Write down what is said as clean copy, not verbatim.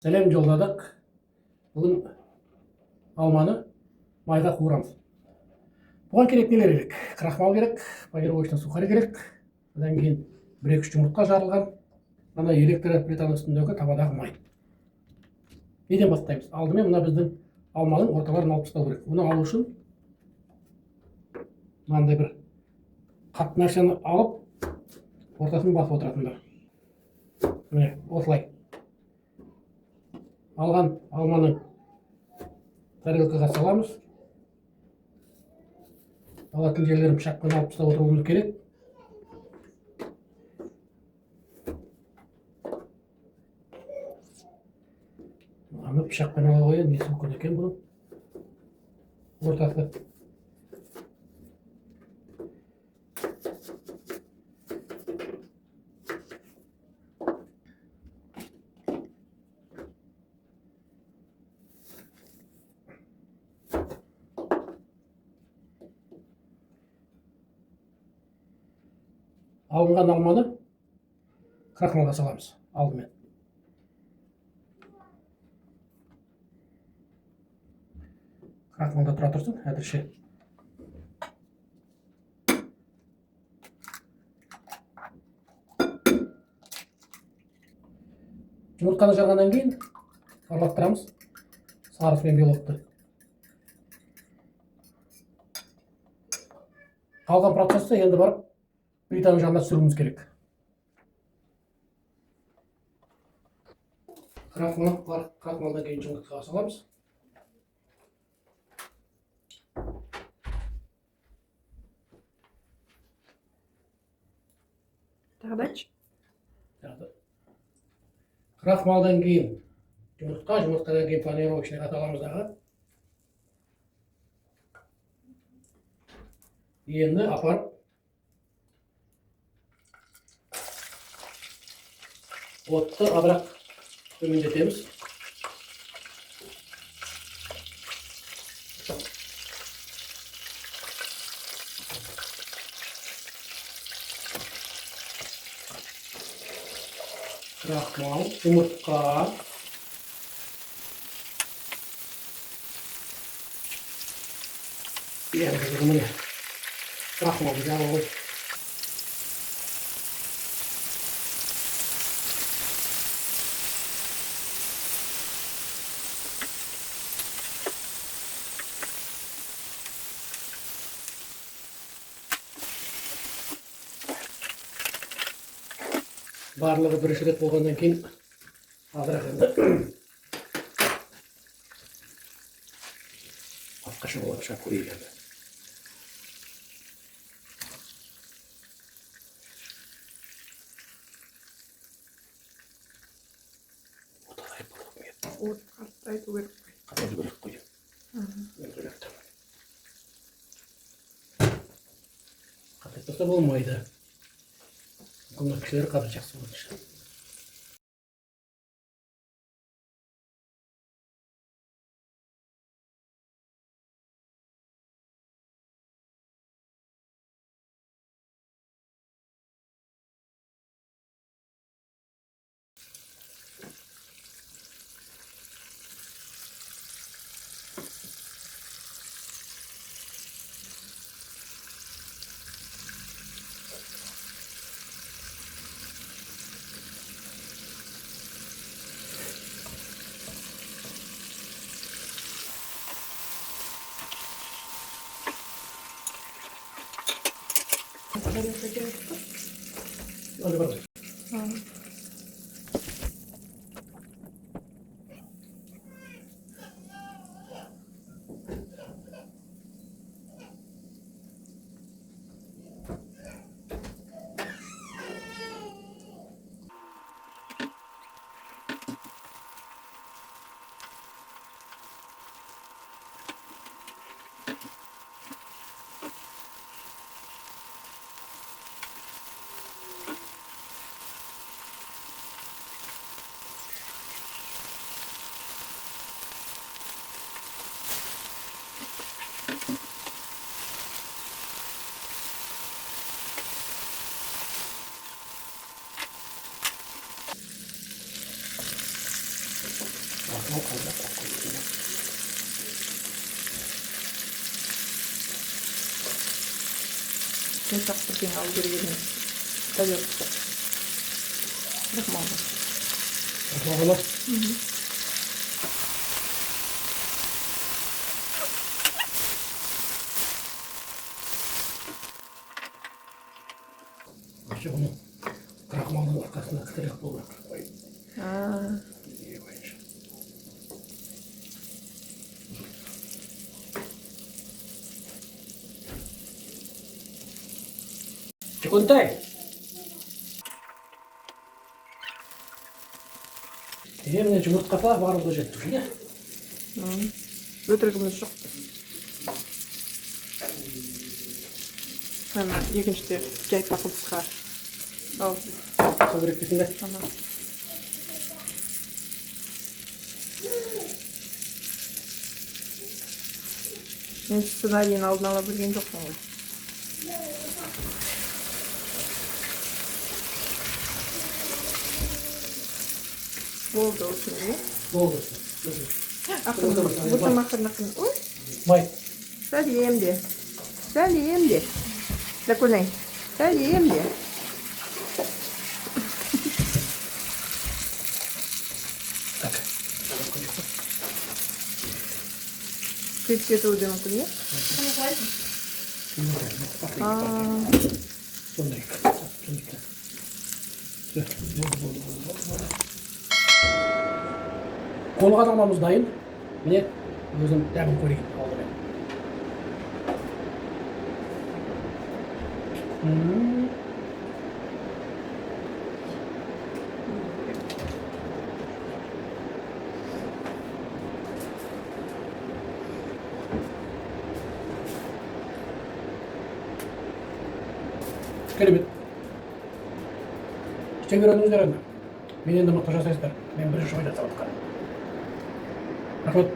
Сәлем жолдадық. Бүгін алманы майға қуырамыз. Бұған керек нелер керек? Крахмал керек, панировочный сухарь керек. Одан кейін 1-2 жұмыртқа жарылған. Ана электроплитаның үстіндегі табадағы май. Неден бастаймыз? Алдымен мына біздің алманың орталарын алып тастау керек. Оны алу үшін мынандай бір қатты нәрсені алып, ортасын басып отыратындар. Міне, осылай. Алған алманы тарелкаға саламыз. Алатын жерлерін пышақпен алып тастап отыруымыз керек. Аны пышақпен ала қояйын, несі мүмкін екен бұның ортасы. Алынған алманы крахмалға саламыз алдымен. Крахмалда тұра тұрсын, әдірше. Жұмыртқаны жарғаннан кейін араластырамыз сарысы мен белокты. Қалған процессті енді барып плитаның жанына түсіруіміз керек. Крахмалдан кейін жұмыртқаға саламыз. Тағдач? Крахмалдан кейін жұмыртқадан кейін панировочный қаталамыз дағы. Енді апарып отты абырақ төмендетеміз. Крахмал, жұмыртқа. Енді міне крахмалды жағып барлығы бірінші рет болғаннан кейін азырақ енді басқаша болады, шақ көрейік енді. От қартайту керек қой. Қатайту керек қой. Қатайтпаса болмайды. Бұның кішілері қазір жақсы болады шығар. Hadi bakalım. Артынан қалдырып қойып. Жұмсақ бірдеңе алу керек емес. Тарелка. Крахмалға. Крахмалға. Вообще bunu крахмалдың арқасында кітірек болу керек. Чекунтай. Міне жұмыртқаға баруға жеттік, иә? Өтірігіміз жоқ. Ана екіншіде жай пақылдысқа ал. Сол керек дейсің бе? Мен сценарийін алдын ала білген жоқпын ғой. Болды осыны, не? Болды. Ақырын, бұтым ақырын. Ой, Май. сәлем де. Сәлем де. Дәкөнай, сәлем де. Так. Күйіп кетуі де мүмкін, не? Сондай. Қолға алмамыз дайын. Міне өзім дәмін көрейін алдымен. Керемет. Іштен көріңіздер енді. Мен енді мықты жасайсыздар. Мен бірінші ойда салып қана. Рахмет.